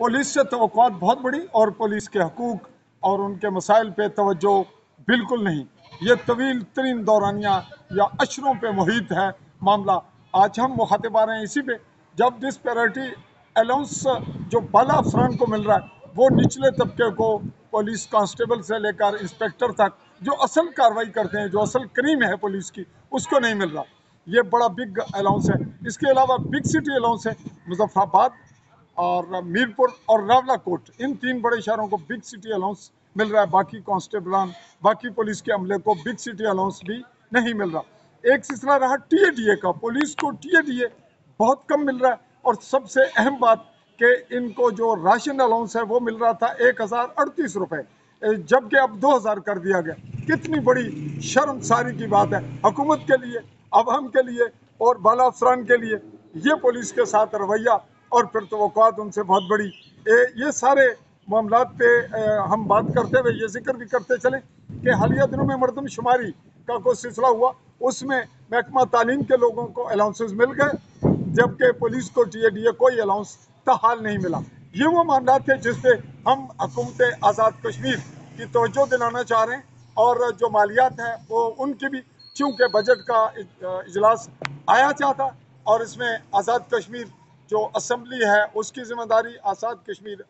Police से तवक्कुआत बहुत बड़ी और पुलिस के हकूक और उनके मसाइल पे तवज्जो बिल्कुल नहीं। ये तवील तरीन दौरानिया या अशरों पे मुहित है मामला। आज हम मुखातिब आ रहे हैं इसी पे, जब डिस्पैरिटी अलाउंस जो बाला अफसरान को मिल रहा है वो निचले तबके को, पुलिस कांस्टेबल से लेकर इंस्पेक्टर तक जो असल कार्रवाई करते हैं, जो असल क्रीम है पुलिस की, उसको नहीं मिल रहा। ये बड़ा बिग अलाउंस है। इसके अलावा बिग सिटी अलाउंस है। मुजफ्फराबाद और मीरपुर और रावलाकोट, इन 3 बड़े शहरों को बिग सिटी अलाउंस मिल रहा है। बाकी कांस्टेबलान, बाकी पुलिस के अमले को बिग सिटी अलाउंस भी नहीं मिल रहा। एक सिलसिला रहा टीएडीए का। पुलिस को टीएडीए बहुत कम मिल रहा है। और सबसे अहम बात कि इनको जो राशन अलाउंस है वो मिल रहा था 1038 रुपये, जबकि अब 2000 कर दिया गया। कितनी बड़ी शर्मसारी की बात है हुकूमत के लिए, अवाम के लिए और बाला अफसरान के लिए। ये पुलिस के साथ रवैया और फिर तवक्कुआत उनसे बहुत बड़ी। ये सारे मामलात पे हम बात करते हुए ये जिक्र भी करते चले कि हालिया दिनों में मरदमशुमारी का कोई सिलसिला हुआ, उसमें महकमा तालीम के लोगों को अलाउंसेस मिल गए, जबकि पुलिस को टीएडीए कोई अलाउंस ताहाल नहीं मिला। ये वो मामलात थे जिस पे हम हुकूमत आज़ाद कश्मीर की तवज्जो दिलाना चाह रहे हैं। और जो मालियात हैं वो उनकी भी, चूँकि बजट का इजलास आया चाहता और इसमें आज़ाद कश्मीर जो असम्बली है उसकी ज़िम्मेदारी आज़ाद कश्मीर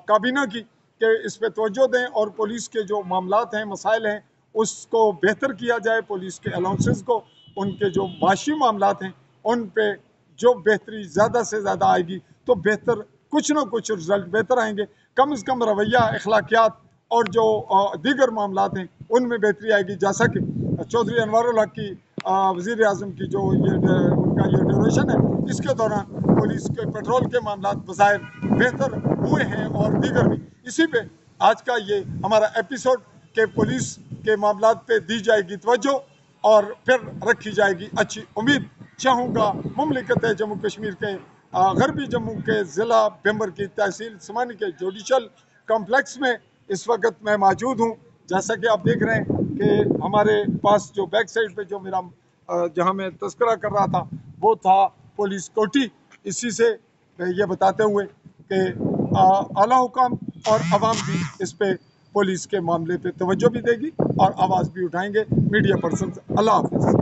काबीना की कि इस पे तवज्जो दें और पुलिस के जो मामलात हैं, मसाइल हैं, उसको बेहतर किया जाए। पुलिस के अलाउंसेस को, उनके जो माशी मामलात हैं उन पे जो बेहतरी ज़्यादा से ज़्यादा आएगी तो बेहतर कुछ ना कुछ रिजल्ट बेहतर आएंगे। कम से कम रवैया, अखलाकियात और जो दीगर मामलात हैं उनमें बेहतरी आएगी। जैसा कि चौधरी अनवारुल हक की वज़ीर आज़म की जो उनका ये ड्यूरेशन है, इसके दौरान पुलिस के पेट्रोल के मामलात बज़ाहिर बेहतर हुए हैं और दीगर भी। इसी पे आज का ये हमारा एपिसोड के पुलिस के मामलात पे दी जाएगी तवज्जो और फिर रखी जाएगी अच्छी उम्मीद। चाहूँगा मुमलिकत जम्मू कश्मीर के गरबी जम्मू के ज़िला बेम्बर की तहसील समानी के जुडिशल कॉम्प्लेक्स में इस वक्त मैं मौजूद हूँ। जैसा कि आप देख रहे हैं कि हमारे पास जो बैक साइड पे जो मेरा जहाँ मैं तस्करा कर रहा था वो था पुलिस कोठी। इसी से ये बताते हुए कि आला हुकाम और अवाम भी इस पे पुलिस के मामले पे तवज्जो भी देगी और आवाज़ भी उठाएंगे। मीडिया पर्सन, अल्लाह हाफ़िज़।